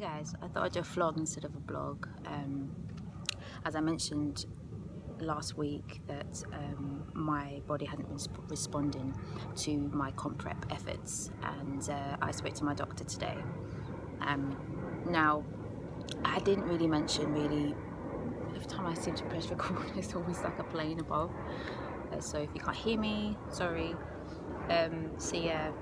guys, I thought I'd do a vlog instead of a blog. As I mentioned last week that my body hadn't been responding to my comp prep efforts, and I spoke to my doctor today. Now, I didn't really mention every time I seem to press record there's always like a plane above, so if you can't hear me, sorry. So yeah,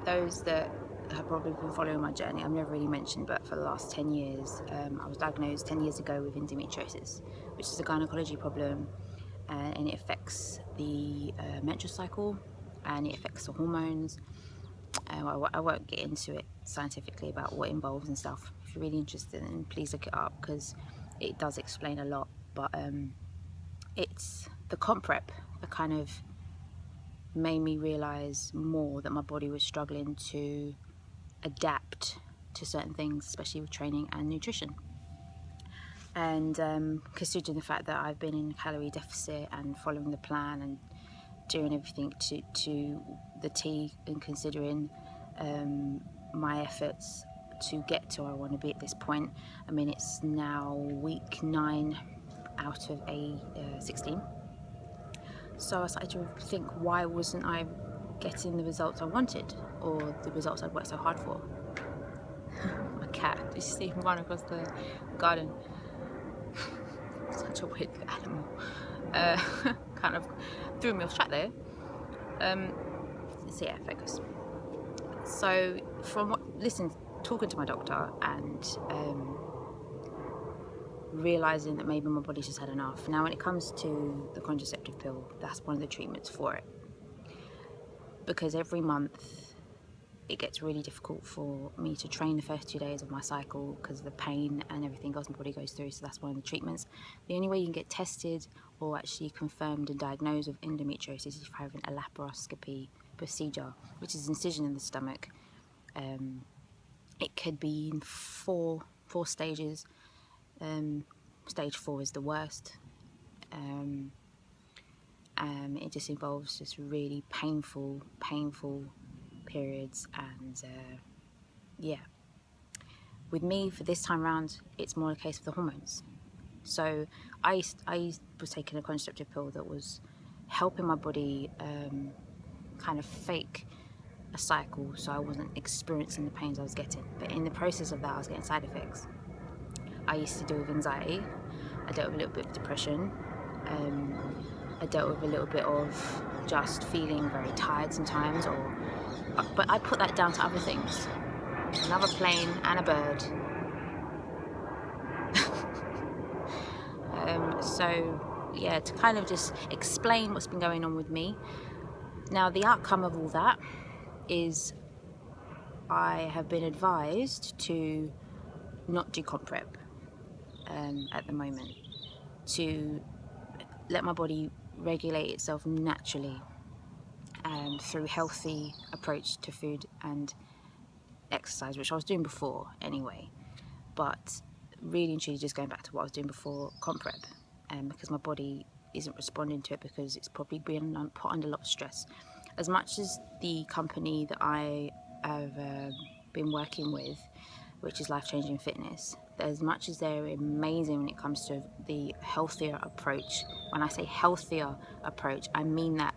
those that have probably been following my journey, I've never really mentioned, but for the last 10 years, I was diagnosed 10 years ago with endometriosis, which is a gynecology problem, and it affects the menstrual cycle, and it affects the hormones. I won't get into it scientifically about what it involves and stuff. If you're really interested, then please look it up, because it does explain a lot. But it's the comp prep that kind of made me realise more that my body was struggling to adapt to certain things, especially with training and nutrition. And considering the fact that I've been in calorie deficit and following the plan and doing everything to the T, and considering my efforts to get to where I want to be at this point. I mean, it's now week 9 out of 16. So I started to think, why wasn't I getting the results I wanted, or the results I'd worked so hard for? My cat, did you see him run across the garden? Such a weird animal. Kind of threw me off track there. So yeah, focus. So from talking to my doctor and realising that maybe my body's just had enough. Now when it comes to the contraceptive pill, that's one of the treatments for it, because every month it gets really difficult for me to train the first 2 days of my cycle because of the pain and everything else my body goes through. So that's one of the treatments. The only way you can get tested or actually confirmed and diagnosed with endometriosis is if you're having a laparoscopy procedure, which is incision in the stomach. It could be in four stages. Stage 4 is the worst. It just involves just really painful periods, and yeah, with me for this time around, it's more a case of the hormones. So I was taking a contraceptive pill that was helping my body kind of fake a cycle, so I wasn't experiencing the pains I was getting, but in the process of that I was getting side effects. I used to deal with anxiety, I dealt with a little bit of depression, I dealt with a little bit of just feeling very tired sometimes, but I put that down to other things. Another plane and a bird. So yeah, to kind of just explain what's been going on with me. Now the outcome of all that is I have been advised to not do comp prep at the moment, to let my body regulate itself naturally through healthy approach to food and exercise, which I was doing before anyway, but really and truly just going back to what I was doing before comp prep, because my body isn't responding to it because it's probably been put under a lot of stress. As much as the company that I have been working with, which is Life Changing Fitness, as much as they're amazing when it comes to the healthier approach, when I say healthier approach, I mean that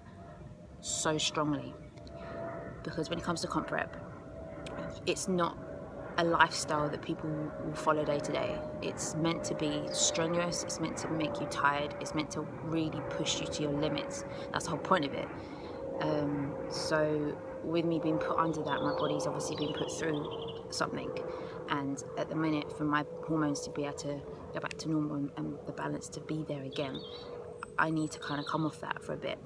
so strongly, because when it comes to comp prep, it's not a lifestyle that people will follow day to day. It's meant to be strenuous, it's meant to make you tired, it's meant to really push you to your limits. That's the whole point of it. So with me being put under that, my body's obviously been put through something, and at the minute, for my hormones to be able to go back to normal and the balance to be there again, I need to kind of come off that for a bit.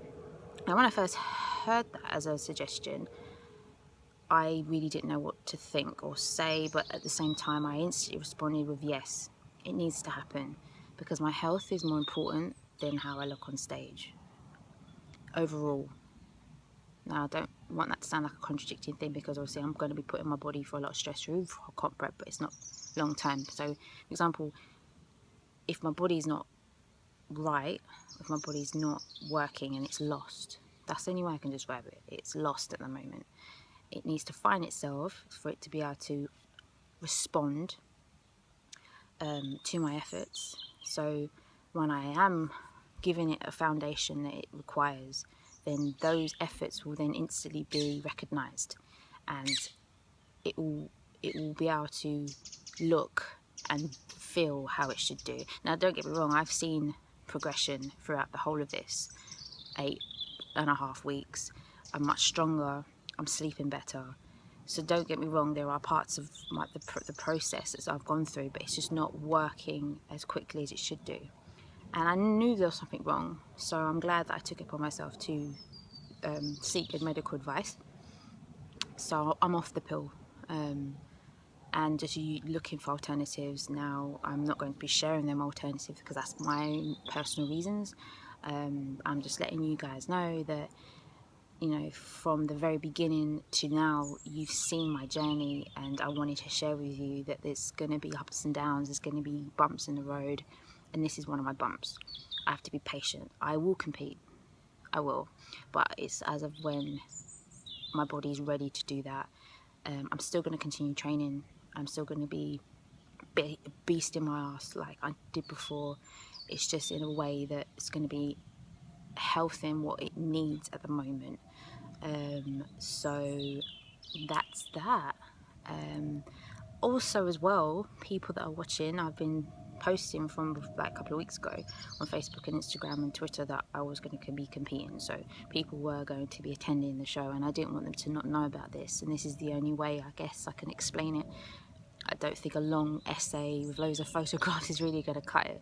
Now when I first heard that as a suggestion, I really didn't know what to think or say, but at the same time I instantly responded with yes, it needs to happen, because my health is more important than how I look on stage overall. Now I don't want that to sound like a contradicting thing, because obviously I'm going to be putting my body for a lot of stress through comp prep, but it's not long term. So for example, if my body's not right, if my body's not working and it's lost, that's the only way I can describe it. It's lost at the moment. It needs to find itself for it to be able to respond to my efforts. So when I am giving it a foundation that it requires, then those efforts will then instantly be recognized, and it will be able to look and feel how it should do. Now, don't get me wrong, I've seen progression throughout the whole of this 8.5 weeks. I'm much stronger, I'm sleeping better. So don't get me wrong, there are parts of the process that I've gone through, but it's just not working as quickly as it should do. And I knew there was something wrong, so I'm glad that I took it upon myself to seek good medical advice. So I'm off the pill, and just looking for alternatives. Now, I'm not going to be sharing them alternatives because that's my own personal reasons. I'm just letting you guys know that, you know, from the very beginning to now, you've seen my journey, and I wanted to share with you that there's going to be ups and downs, there's going to be bumps in the road, and this is one of my bumps. I have to be patient. I will compete, I will, but it's as of when my body's ready to do that. I'm still going to continue training. I'm still going to be beasting my ass like I did before. It's just in a way that it's going to be health in what it needs at the moment. So that's that. Also, as well, people that are watching, I've been posting from like a couple of weeks ago on Facebook and Instagram and Twitter that I was going to be competing, so people were going to be attending the show, and I didn't want them to not know about this, and this is the only way I guess I can explain it. I don't think a long essay with loads of photographs is really going to cut it.